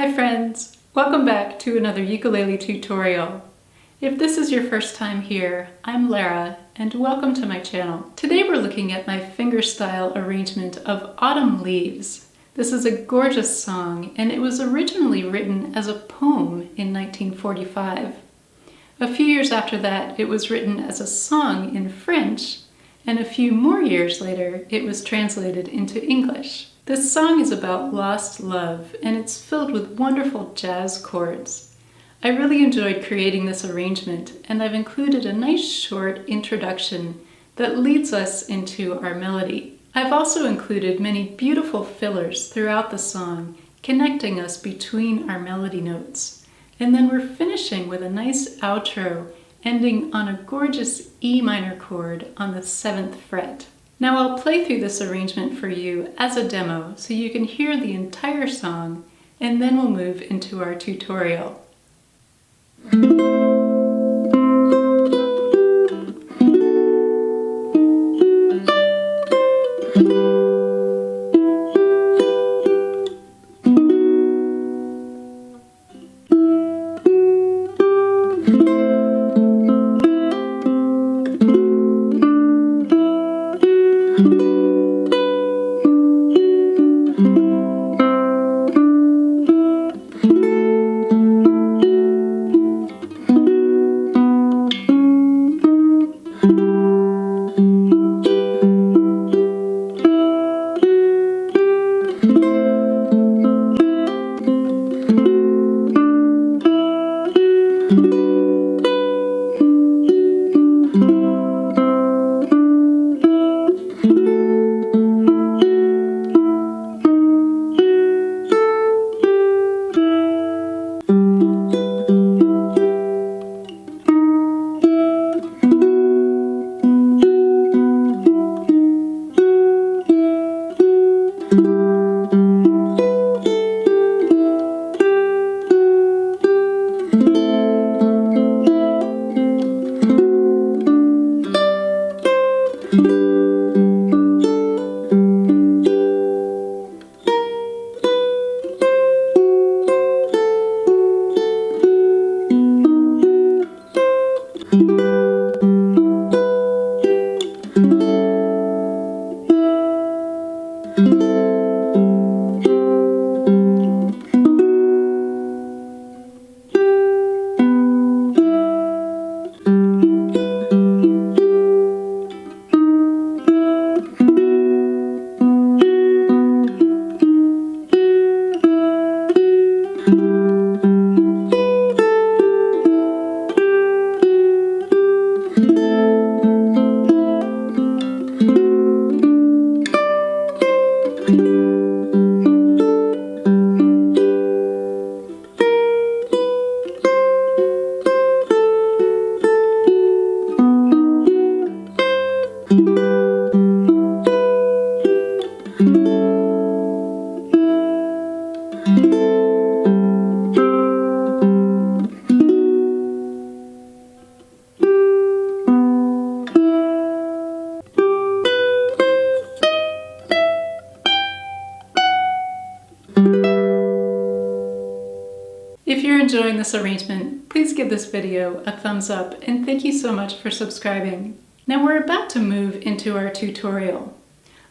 Hi friends! Welcome back to another ukulele tutorial. If this is your first time here, I'm Lara and welcome to my channel. Today we're looking at my fingerstyle arrangement of Autumn Leaves. This is a gorgeous song and it was originally written as a poem in 1945. A few years after that it was written as a song in French, and a few more years later it was translated into English. This song is about lost love, and it's filled with wonderful jazz chords. I really enjoyed creating this arrangement, and I've included a nice short introduction that leads us into our melody. I've also included many beautiful fillers throughout the song, connecting us between our melody notes. And then we're finishing with a nice outro, ending on a gorgeous E minor chord on the 7th fret. Now I'll play through this arrangement for you as a demo so you can hear the entire song, and then we'll move into our tutorial. If you're enjoying this arrangement, please give this video a thumbs up and thank you so much for subscribing. Now we're about to move into our tutorial.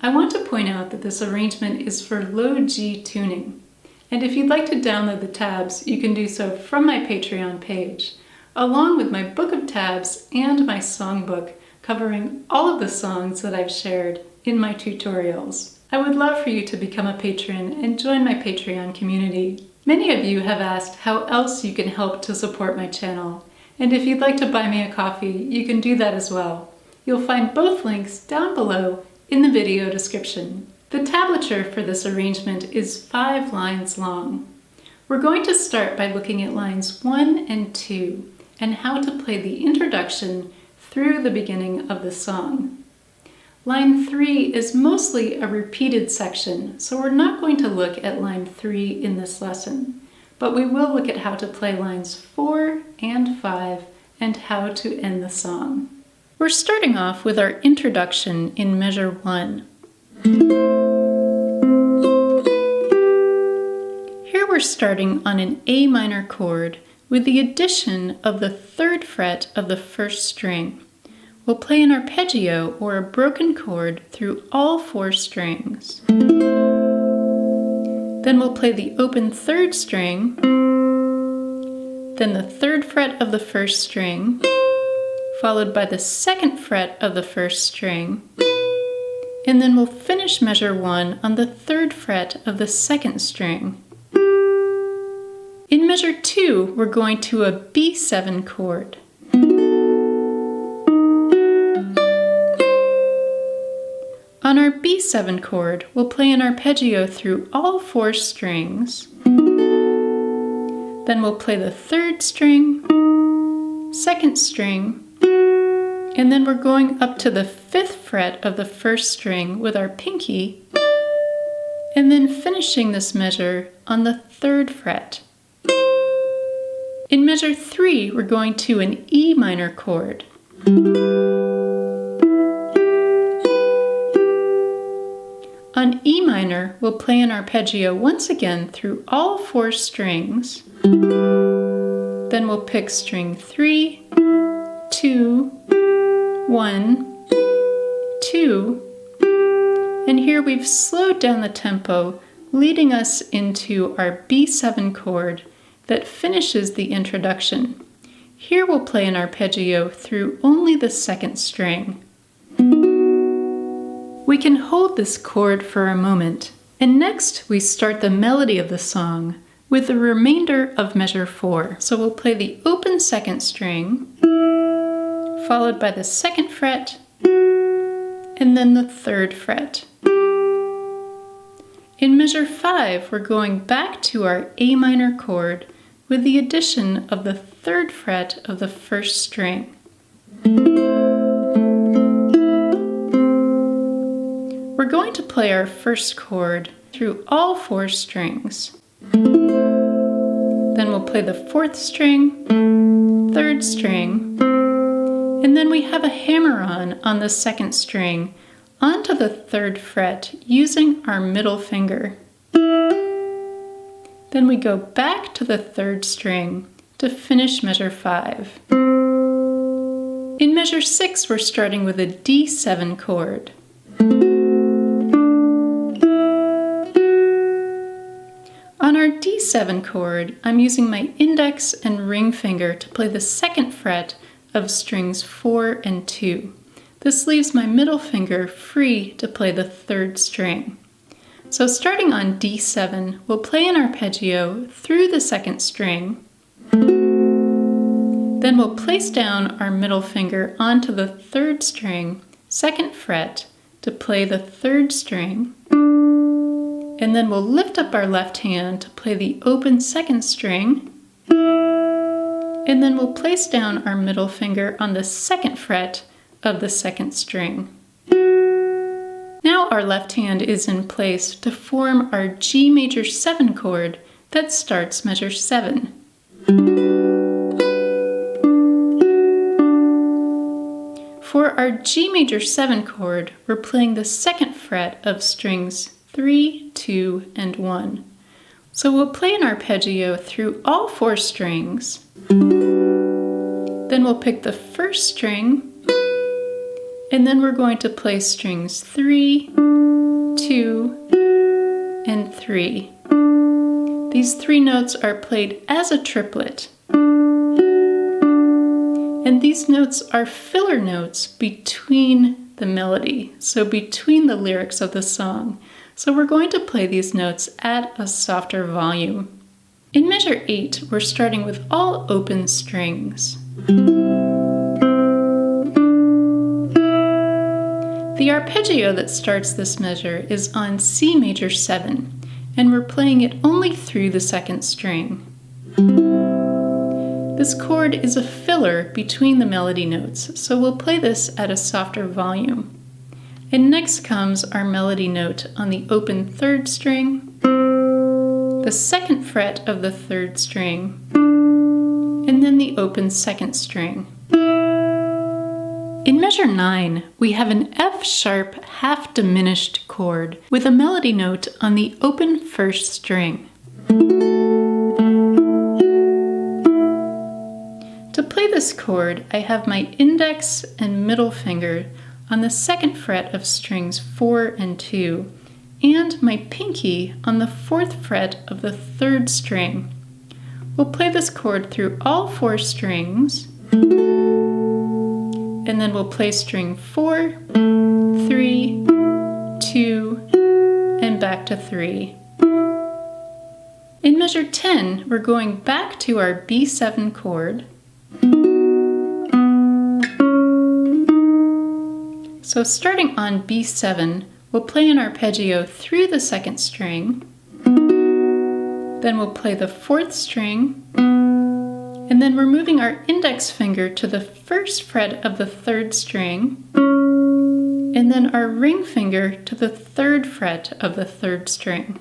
I want to point out that this arrangement is for low G tuning, and if you'd like to download the tabs, you can do so from my Patreon page, along with my book of tabs and my songbook covering all of the songs that I've shared in my tutorials. I would love for you to become a patron and join my Patreon community. Many of you have asked how else you can help to support my channel, and if you'd like to buy me a coffee, you can do that as well. You'll find both links down below in the video description. The tablature for this arrangement is 5 lines long. We're going to start by looking at lines 1 and 2 and how to play the introduction through the beginning of the song. Line 3 is mostly a repeated section, so we're not going to look at line 3 in this lesson, but we will look at how to play lines 4 and 5 and how to end the song. We're starting off with our introduction in measure 1. Here we're we're starting on an A minor chord with the addition of the 3rd fret of the 1st string. We'll play an arpeggio or a broken chord through all 4 strings. Then we'll play the open 3rd string, then the 3rd fret of the 1st string, followed by the 2nd fret of the 1st string, and then we'll finish measure 1 on the 3rd fret of the 2nd string. In measure 2, we're going to a B7 chord. On our B7 chord, we'll play an arpeggio through all 4 strings. Then we'll play the 3rd string, 2nd string, and then we're going up to the 5th fret of the 1st string with our pinky, and then finishing this measure on the 3rd fret. In measure 3, we're going to an E minor chord. On E minor, we'll play an arpeggio once again through all 4 strings. Then we'll pick string 3, 2, 1, 2, and here we've slowed down the tempo, leading us into our B7 chord that finishes the introduction. Here we'll play an arpeggio through only the 2nd string. We can hold this chord for a moment, and next we start the melody of the song with the remainder of measure 4. So we'll play the open 2nd string, followed by the 2nd fret, and then the 3rd fret. In measure 5, we're going back to our A minor chord with the addition of the 3rd fret of the 1st string. We're going to play our 1st chord through all 4 strings. Then we'll play the 4th string, 3rd string, and then we have a hammer-on the 2nd string onto the 3rd fret using our middle finger. Then we go back to the 3rd string to finish measure 5. In measure 6, we're starting with a D7 chord. On our D7 chord, I'm using my index and ring finger to play the 2nd fret of strings 4 and 2. This leaves my middle finger free to play the 3rd string. So starting on D7, we'll play an arpeggio through the 2nd string. Then we'll place down our middle finger onto the 3rd string, 2nd fret, to play the 3rd string. And then we'll lift up our left hand to play the open 2nd string. And then we'll place down our middle finger on the 2nd fret of the 2nd string. Now our left hand is in place to form our G major 7 chord that starts measure 7. For our G major 7 chord, we're playing the 2nd fret of strings 3, 2, and 1. So we'll play an arpeggio through all 4 strings. Then we'll pick the 1st string, and then we're going to play strings 3, 2, and 3. These 3 notes are played as a triplet. And these notes are filler notes between the melody, so between the lyrics of the song. So we're going to play these notes at a softer volume. In measure 8, we're starting with all open strings. The arpeggio that starts this measure is on C major 7, and we're playing it only through the 2nd string. This chord is a filler between the melody notes, so we'll play this at a softer volume. And next comes our melody note on the open 3rd string, the 2nd fret of the 3rd string, and then the open 2nd string. In measure 9, we have an F-sharp half-diminished chord with a melody note on the open 1st string. this chord, I have my index and middle finger on the 2nd fret of strings 4 and 2, and my pinky on the 4th fret of the 3rd string. We'll play this chord through all 4 strings, and then we'll play string 4, 3, 2, and back to 3. In measure 10, we're going back to our B7 chord. So starting on B7, we'll play an arpeggio through the 2nd string, then we'll play the 4th string, and then we're moving our index finger to the 1st fret of the 3rd string, and then our ring finger to the 3rd fret of the 3rd string.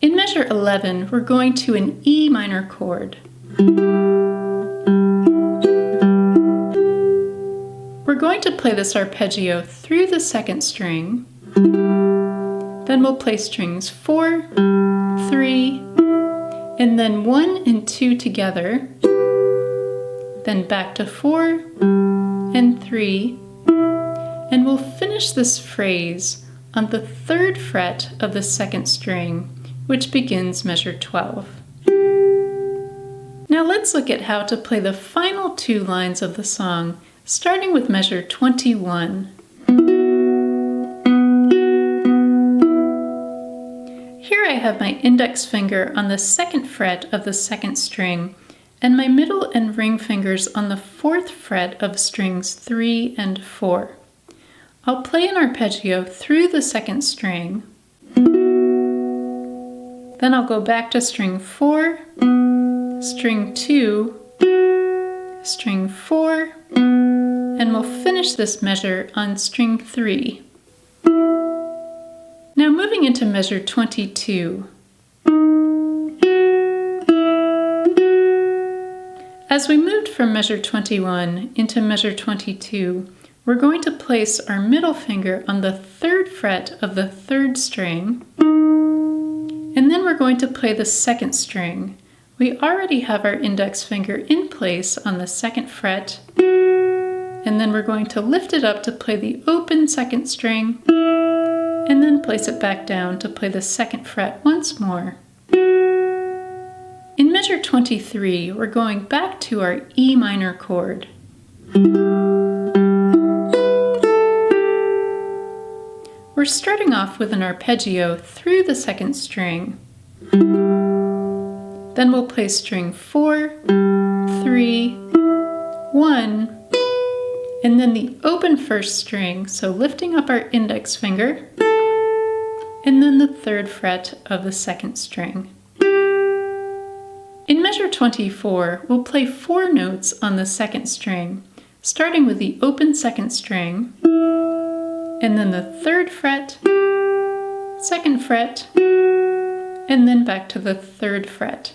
In measure 11, we're going to an E minor chord. We're going to play this arpeggio through the 2nd string, then we'll play strings 4, 3, and then 1 and 2 together, then back to 4 and 3, and we'll finish this phrase on the 3rd fret of the 2nd string, which begins measure 12. Now let's look at how to play the final 2 lines of the song, starting with measure 21. Here I have my index finger on the 2nd fret of the 2nd string, and my middle and ring fingers on the 4th fret of strings 3 and 4. I'll play an arpeggio through the 2nd string, then I'll go back to string 4, string 2, string 4, and we'll finish this measure on string 3. Now moving into measure 22. As we moved from measure 21 into measure 22, we're going to place our middle finger on the 3rd fret of the 3rd string, and then we're going to play the 2nd string. We already have our index finger in place on the 2nd fret, and then we're going to lift it up to play the open 2nd string, and then place it back down to play the 2nd fret once more. In measure 23, we're going back to our E minor chord. We're starting off with an arpeggio through the 2nd string. Then we'll play string 4, 3, 1, and then the open 1st string, so lifting up our index finger, and then the 3rd fret of the 2nd string. In measure 24, we'll play 4 notes on the 2nd string, starting with the open 2nd string, and then the 3rd fret, 2nd fret, and then back to the 3rd fret.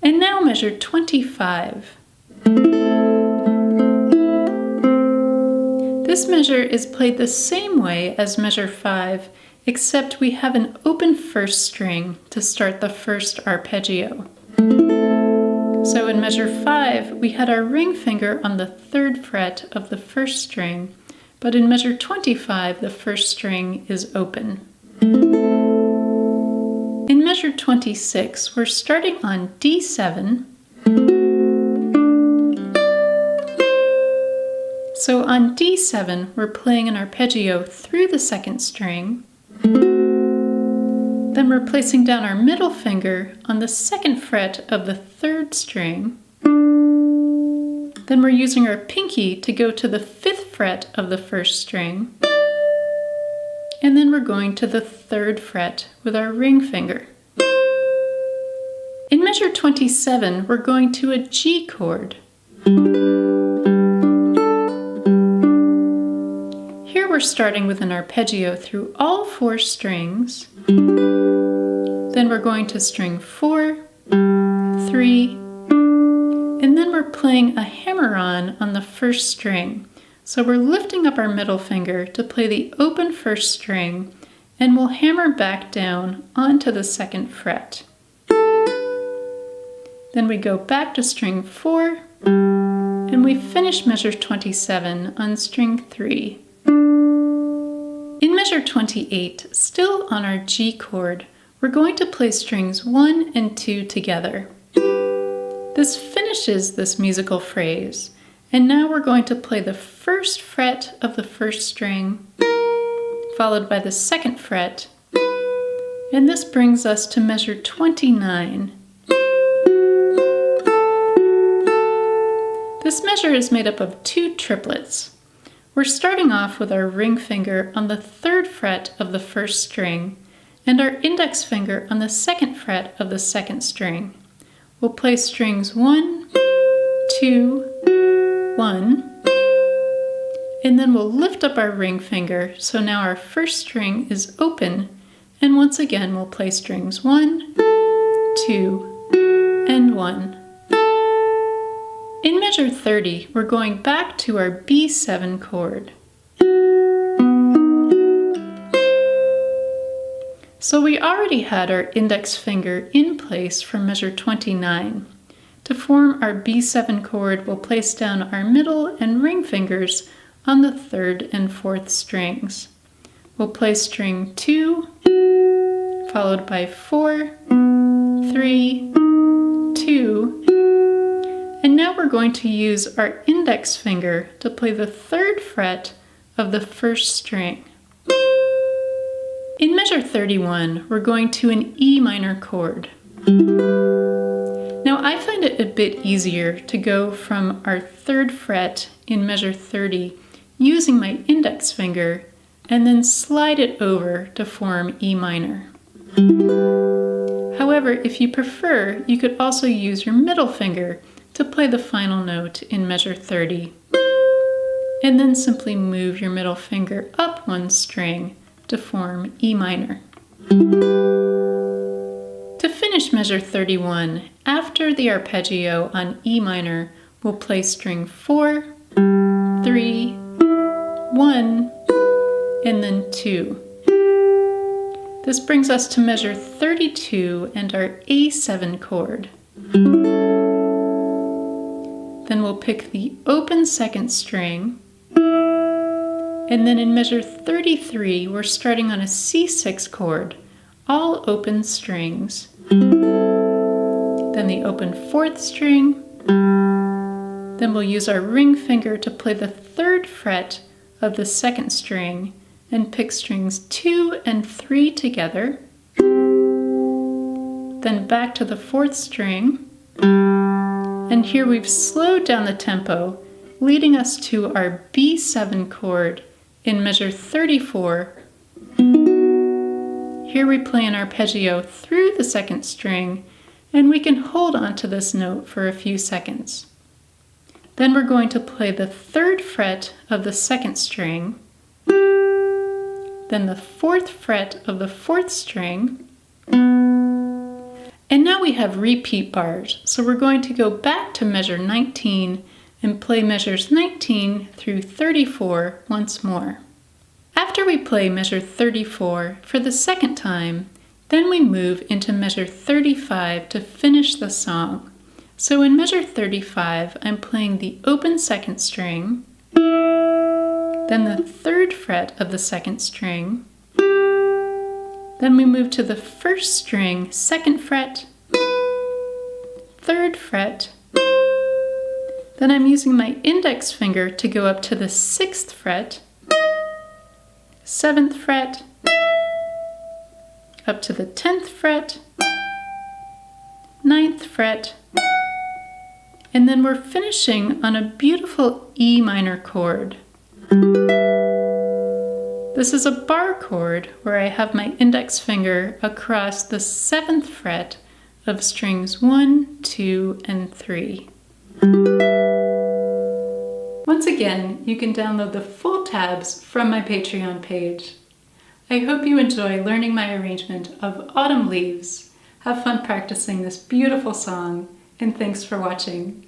And now measure 25. This measure is played the same way as measure 5, except we have an open 1st string to start the 1st arpeggio. So in measure 5, we had our ring finger on the 3rd fret of the 1st string, but in measure 25, the 1st string is open. In measure 26, we're starting on D7. So on D7, we're playing an arpeggio through the 2nd string. Then we're placing down our middle finger on the 2nd fret of the 3rd string. Then we're using our pinky to go to the 5th fret of the 1st string. And then we're going to the 3rd fret with our ring finger. In measure 27, we're going to a G chord. Here we're starting with an arpeggio through all 4 strings. Then we're going to string 4, 3, and then we're playing a hammer-on the 1st string. So we're lifting up our middle finger to play the open 1st string, and we'll hammer back down onto the 2nd fret. Then we go back to string 4, and we finish measure 27 on string 3. In measure 28, still on our G chord, we're going to play strings 1 and 2 together. This finishes this musical phrase, and now we're going to play the first fret of the first string, followed by the second fret, and this brings us to measure 29. This measure is made up of 2 triplets. We're starting off with our ring finger on the 3rd fret of the first string and our index finger on the 2nd fret of the 2nd string. We'll play strings 1, 2, 1, and then we'll lift up our ring finger, so now our first string is open, and once again we'll play strings 1, 2, and 1. In measure 30, we're going back to our B7 chord. So we already had our index finger in place for measure 29. To form our B7 chord, we'll place down our middle and ring fingers on the 3rd and 4th strings. We'll play string 2, followed by 4, 3, 2, and now we're going to use our index finger to play the 3rd fret of the first string. In measure 31, we're going to an E minor chord. Now I find it a bit easier to go from our 3rd fret in measure 30 using my index finger and then slide it over to form E minor. However, if you prefer, you could also use your middle finger to play the final note in measure 30, and then simply move your middle finger up 1 string to form E minor. To finish measure 31, after the arpeggio on E minor, we'll play string 4, 3, 1, and then 2. This brings us to measure 32 and our A7 chord. Then we'll pick the open 2nd string, and then in measure 33, we're starting on a C6 chord, all open strings. Then the open 4th string, then we'll use our ring finger to play the 3rd fret of the 2nd string and pick strings 2 and 3 together, then back to the 4th string, and here we've slowed down the tempo, leading us to our B7 chord in measure 34. Here we play an arpeggio through the 2nd string, and we can hold on to this note for a few seconds. Then we're going to play the 3rd fret of the 2nd string, then the 4th fret of the 4th string, and now we have repeat bars, so we're going to go back to measure 19 and play measures 19 through 34 once more. After we play measure 34 for the 2nd time, then we move into measure 35 to finish the song. So in measure 35, I'm playing the open 2nd string, then the 3rd fret of the 2nd string, then we move to the 1st string, 2nd fret, 3rd fret, then I'm using my index finger to go up to the 6th fret, 7th fret, up to the 10th fret, 9th fret, and then we're finishing on a beautiful E minor chord. This is a bar chord where I have my index finger across the 7th fret of strings 1, 2, and 3. Once again, you can download the full tabs from my Patreon page. I hope you enjoy learning my arrangement of Autumn Leaves. Have fun practicing this beautiful song, and thanks for watching.